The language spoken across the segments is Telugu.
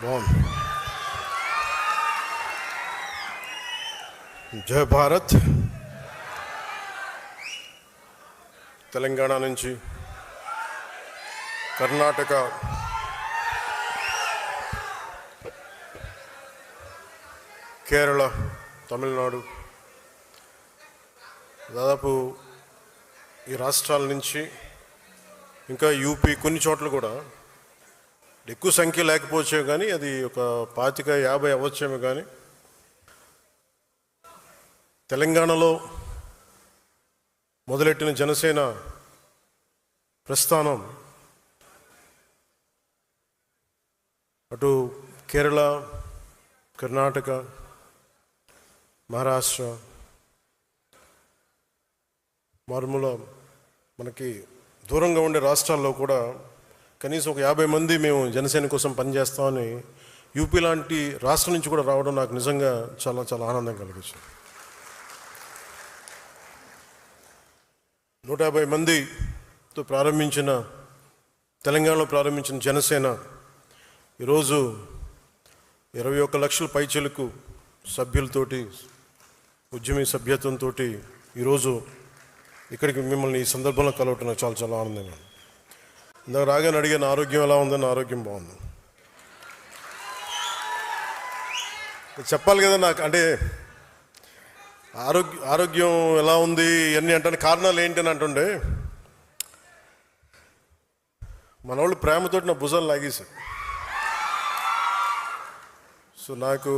బాగుంది. జై భారత్. తెలంగాణ నుంచి కర్ణాటక, కేరళ, తమిళనాడు, దాదాపు ఈ రాష్ట్రాల నుంచి ఇంకా యూపీ కొన్ని చోట్ల కూడా ఎక్కువ సంఖ్య లేకపోవచ్చేమో కానీ అది ఒక 25-50 అవ్వచ్చేమో కానీ తెలంగాణలో మొదలెట్టిన జనసేన ప్రస్థానం అటు కేరళ, కర్ణాటక, మహారాష్ట్ర, మారుమూల మనకి దూరంగా ఉండే రాష్ట్రాల్లో కూడా కనీసం ఒక 50 మంది మేము జనసేన కోసం పనిచేస్తామని యూపీ లాంటి రాష్ట్రం నుంచి కూడా రావడం నాకు నిజంగా చాలా చాలా ఆనందం కలిగించింది. 150 మందితో ప్రారంభించిన తెలంగాణలో ప్రారంభించిన జనసేన ఈరోజు 21 లక్షల పైచెలకు సభ్యులతోటి, ఉద్యమీ సభ్యత్వంతో ఈరోజు ఇక్కడికి మిమ్మల్ని ఈ సందర్భంలో కలవటం నాకు చాలా చాలా ఆనందంగా. ఇందాక రాగానే అడిగిన ఆరోగ్యం ఎలా ఉందని. ఆరోగ్యం బాగుంది. చెప్పాలి కదా నాకు, అంటే ఆరోగ్యం ఎలా ఉంది ఇవన్నీ అంటే కారణాలు ఏంటి అని అంటుండే మన వాళ్ళు ప్రేమతోటి నా భుజాలు లాగేశారు. సో నాకు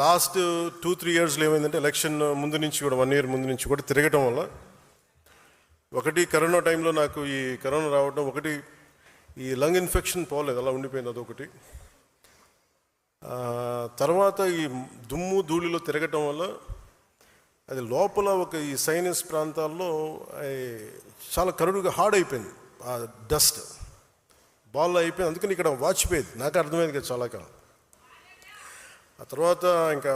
లాస్ట్ 2-3 ఇయర్స్లో ఏమైందంటే ఎలక్షన్ ముందు నుంచి కూడా 1 ఇయర్ ముందు నుంచి కూడా తిరగటం వల్ల ఒకటి కరోనా టైంలో నాకు ఈ కరోనా రావడం, ఒకటి ఈ లంగ్ ఇన్ఫెక్షన్ పోలేదు, అలా ఉండిపోయింది, అదొకటి. తర్వాత ఈ దుమ్ము ధూళిలో తిరగటం వల్ల అది లోపల ఒక ఈ సైనస్ ప్రాంతాల్లో చాలా కరుడుగా హార్డ్ అయిపోయింది, ఆ డస్ట్ బాల్ అయిపోయింది. అందుకని ఇక్కడ వాచిపోయేది, నాకు అర్థమైంది కదా చాలా కాలం. ఆ తర్వాత ఇంకా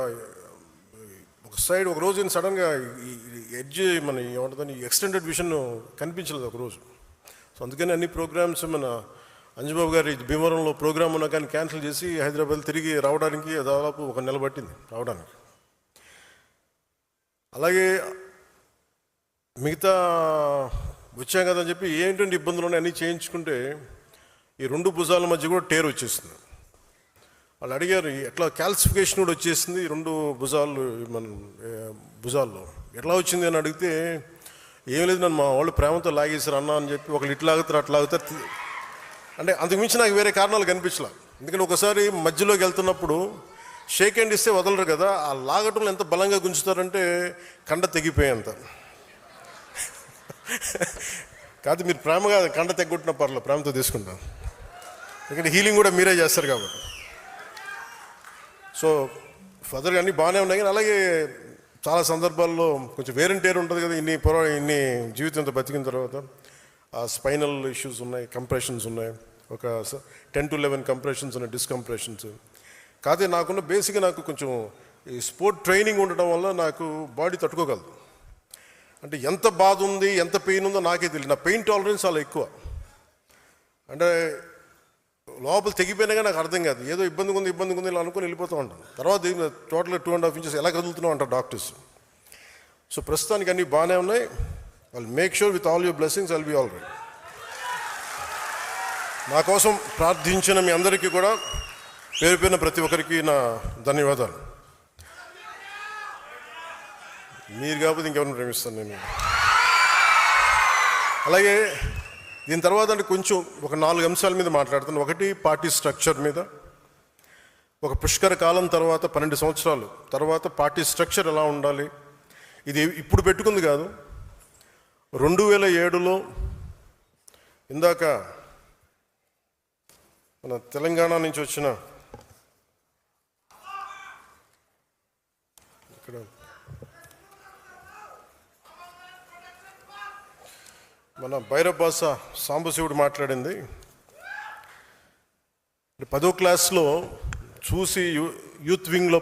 ఒక సైడ్ ఒక రోజు సడన్గా ఈ ఎడ్జ్ మన ఏమంటుందని ఎక్స్టెండెడ్ విషన్ కనిపించలేదు ఒకరోజు. సో అందుకని అన్ని ప్రోగ్రామ్స్ మన అంజబాబు గారి భీమవరంలో ప్రోగ్రామ్ ఉన్నా కానీ క్యాన్సిల్ చేసి హైదరాబాద్ తిరిగి రావడానికి దాదాపు 1 నెల పట్టింది రావడానికి. అలాగే మిగతా వచ్చాం కదని చెప్పి ఏంటంటే ఇబ్బందులు ఉన్నాయి అన్నీ చేయించుకుంటే ఈ 2 భుజాల మధ్య కూడా టేర్ వచ్చేసింది. వాళ్ళు అడిగారు ఎట్లా, క్యాల్సిఫికేషన్ కూడా వచ్చేసింది 2 భుజాలు, మన భుజాల్లో ఎట్లా వచ్చింది అని అడిగితే ఏం లేదు, నన్ను మా వాళ్ళు ప్రేమతో లాగేశారు అన్న అని చెప్పి. ఒకళ్ళు ఇట్లా లాగుతారు అట్లా లాగుతారు, అంటే అంతకుమించి నాకు వేరే కారణాలు కనిపించలే. ఎందుకంటే ఒకసారి మధ్యలోకి వెళ్తున్నప్పుడు షేక్ హ్యాండ్ ఇస్తే వదలరు కదా, ఆ లాగటంలో ఎంత బలంగా గుంజుతారంటే కండ తెగిపోయేంత. కాదు మీరు ప్రేమగా కండ తెగ్గొట్టిన పర్లేదు, ప్రేమతో తీసుకుంటాం, ఎందుకంటే హీలింగ్ కూడా మీరే చేస్తారు కాబట్టి. సో ఫర్దర్గా అన్నీ బాగానే ఉన్నాయి. కానీ అలాగే చాలా సందర్భాల్లో కొంచెం వేరంటేరు ఉంటుంది కదా, ఇన్ని జీవితంతో బతికిన తర్వాత ఆ స్పైనల్ ఇష్యూస్ ఉన్నాయి, కంప్రెషన్స్ ఉన్నాయి, ఒక 10-11 కంప్రెషన్స్ ఉన్నాయి, డిస్కంప్రెషన్స్. కాకపోతే నాకున్న బేసిక్గా నాకు కొంచెం ఈ స్పోర్ట్ ట్రైనింగ్ ఉండడం వల్ల నాకు బాడీ తట్టుకోగలదు. అంటే ఎంత బాధ ఉంది, ఎంత పెయిన్ ఉందో నాకే తెలియదు. నా పెయిన్ టాలరెన్స్ చాలా ఎక్కువ. అంటే లోపల తెగిపోయినా కానీ నాకు అర్థం కాదు, ఏదో ఇబ్బందిగా ఉంది ఇలా అనుకుని వెళ్ళిపోతూ ఉంటాను. తర్వాత టోటల్గా 2.5 ఇంచెస్ ఎలా కదులుతున్నావు అంటారు డాక్టర్స్. సో ప్రస్తుతానికి అన్నీ బాగానే ఉన్నాయి. I'll make sure with all your blessings I'll be all right. నా కోసం ప్రార్థించిన మీ అందరికీ కూడా పేరు పేరున ప్రతి ఒక్కరికి నా ధన్యవాదాలు. మీరు కాకపోతే ఇంకెవరిని ప్రేమిస్తాను నేను. అలాగే దీని తర్వాత అంటే కొంచెం ఒక 4 అంశాల మీద మాట్లాడుతాను. ఒకటి పార్టీ స్ట్రక్చర్ మీద. ఒక పుష్కర కాలం తర్వాత 12 సంవత్సరాలు తర్వాత పార్టీ స్ట్రక్చర్ ఎలా ఉండాలి, ఇది ఇప్పుడు పెట్టుకుంది కాదు, 2007లో ఇందాక మన తెలంగాణ నుంచి వచ్చిన ఇక్కడ మన భైరబాస సాంబశివుడు మాట్లాడింది. 10వ క్లాస్లో చూసి యూత్ వింగ్లో